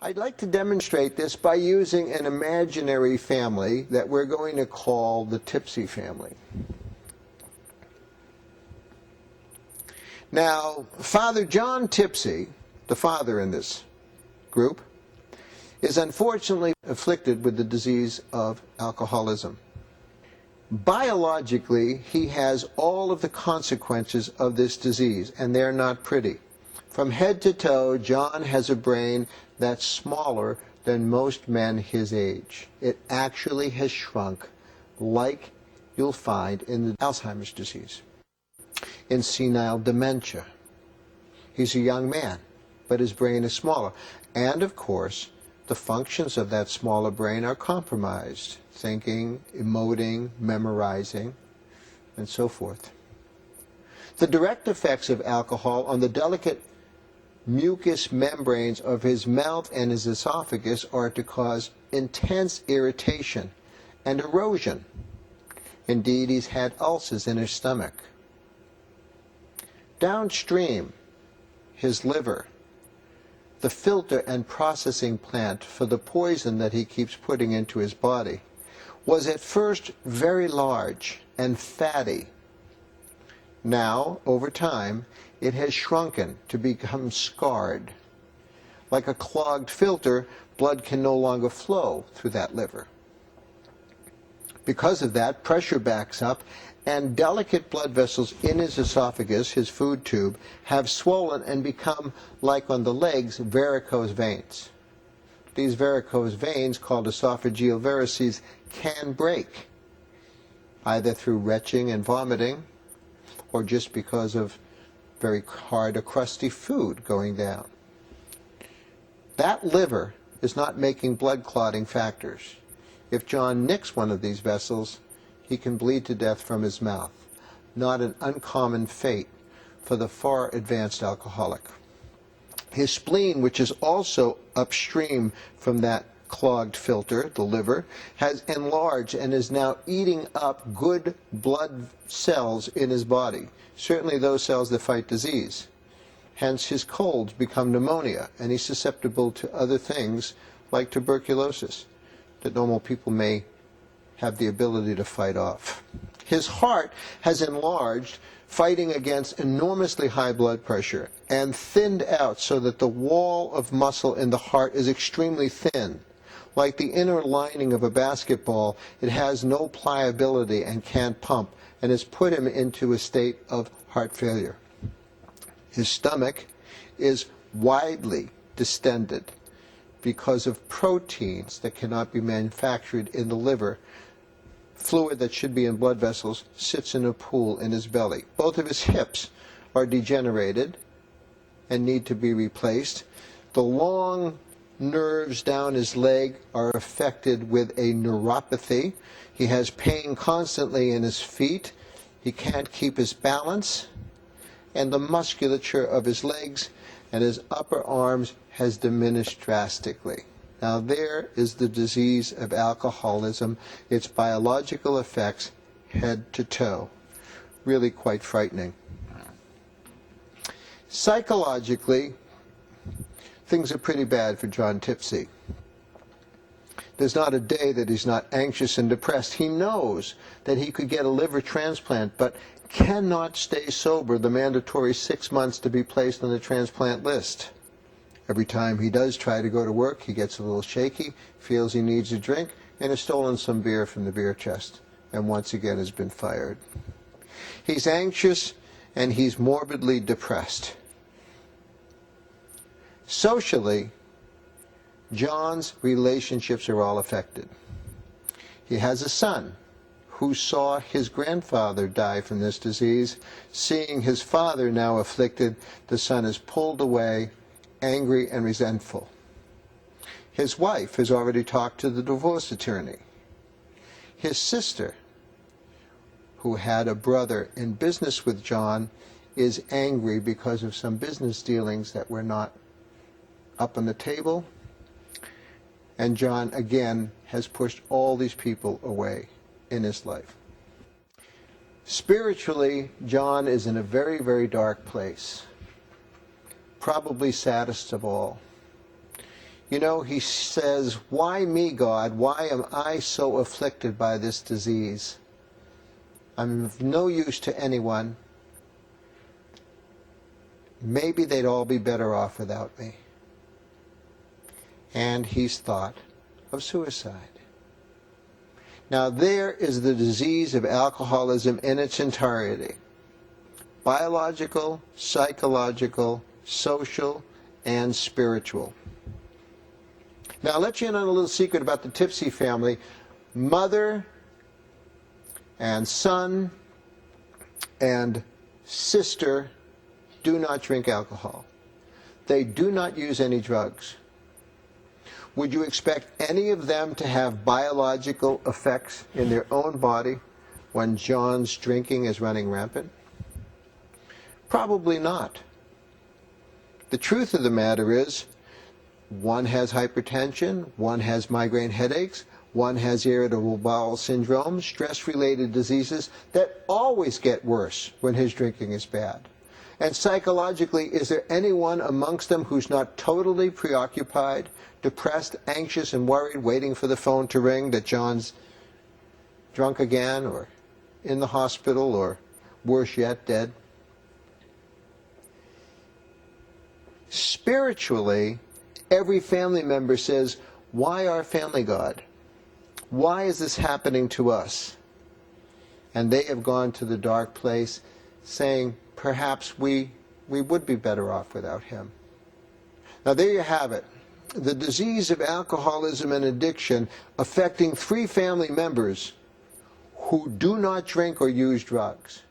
I'd like to demonstrate this by using an imaginary family that we're going to call the Tipsy family. Now, Father John Tipsy, the father in this group, is unfortunately afflicted with the disease of alcoholism. Biologically, he has all of the consequences of this disease, and they're not pretty. From head to toe, John has a brain that's smaller than most men his age. It actually has shrunk, like you'll find in the Alzheimer's disease, in senile dementia. He's a young man, but his brain is smaller. And of course, the functions of that smaller brain are compromised. Thinking, emoting, memorizing, and so forth. The direct effects of alcohol on the delicate mucous membranes of his mouth and his esophagus are to cause intense irritation and erosion. Indeed, he's had ulcers in his stomach. Downstream, his liver, the filter and processing plant for the poison that he keeps putting into his body, was at first very large and fatty. Now, over time, it has shrunken to become scarred. Like a clogged filter, blood can no longer flow through that liver. Because of that, pressure backs up, and delicate blood vessels in his esophagus, his food tube, have swollen and become, like on the legs, varicose veins. These varicose veins, called esophageal varices, can break, either through retching and vomiting, or just because of very hard or crusty food going down. That liver is not making blood clotting factors. If John nicks one of these vessels, he can bleed to death from his mouth. Not an uncommon fate for the far advanced alcoholic. His spleen, which is also upstream from that clogged filter, the liver, has enlarged and is now eating up good blood cells in his body, certainly those cells that fight disease. Hence his colds become pneumonia, and he's susceptible to other things like tuberculosis that normal people may have the ability to fight off. His heart has enlarged, fighting against enormously high blood pressure, and thinned out so that the wall of muscle in the heart is extremely thin. Like the inner lining of a basketball, it has no pliability and can't pump, and has put him into a state of heart failure. His stomach is widely distended because of proteins that cannot be manufactured in the liver. Fluid that should be in blood vessels sits in a pool in his belly. Both of his hips are degenerated and need to be replaced. The long nerves down his leg are affected with a neuropathy. He has pain constantly in his feet. He can't keep his balance. And the musculature of his legs and his upper arms has diminished drastically. Now there is the disease of alcoholism, its biological effects head to toe. Really quite frightening. Psychologically, things are pretty bad for John Tipsy. There's not a day that he's not anxious and depressed. He knows that he could get a liver transplant, but cannot stay sober the mandatory 6 months to be placed on the transplant list. Every time he does try to go to work, he gets a little shaky, feels he needs a drink, and has stolen some beer from the beer chest, and once again has been fired. He's anxious, and he's morbidly depressed. Socially, John's relationships are all affected. He has a son who saw his grandfather die from this disease. Seeing his father now afflicted, the son is pulled away, angry and resentful. His wife has already talked to the divorce attorney. His sister, who had a brother in business with John, is angry because of some business dealings that were not up on the table. And John, again, has pushed all these people away in his life. Spiritually, John is in a very, very dark place. Probably saddest of all. You know, he says, "Why me, God? Why am I so afflicted by this disease? I'm of no use to anyone. Maybe they'd all be better off without me." And he's thought of suicide. Now there is the disease of alcoholism in its entirety. Biological, psychological, social, and spiritual. Now I'll let you in on a little secret about the Tipsy family. Mother and son and sister do not drink alcohol. They do not use any drugs. Would you expect any of them to have biological effects in their own body when John's drinking is running rampant? Probably not. The truth of the matter is, one has hypertension, one has migraine headaches, one has irritable bowel syndrome, stress-related diseases that always get worse when his drinking is bad. And psychologically, is there anyone amongst them who's not totally preoccupied, depressed, anxious, and worried, waiting for the phone to ring that John's drunk again, or in the hospital, or worse yet, dead? Spiritually, every family member says, "Why our family, God? Why is this happening to us?" And they have gone to the dark place saying, perhaps we would be better off without him. Now there you have it. The disease of alcoholism and addiction affecting 3 family members who do not drink or use drugs.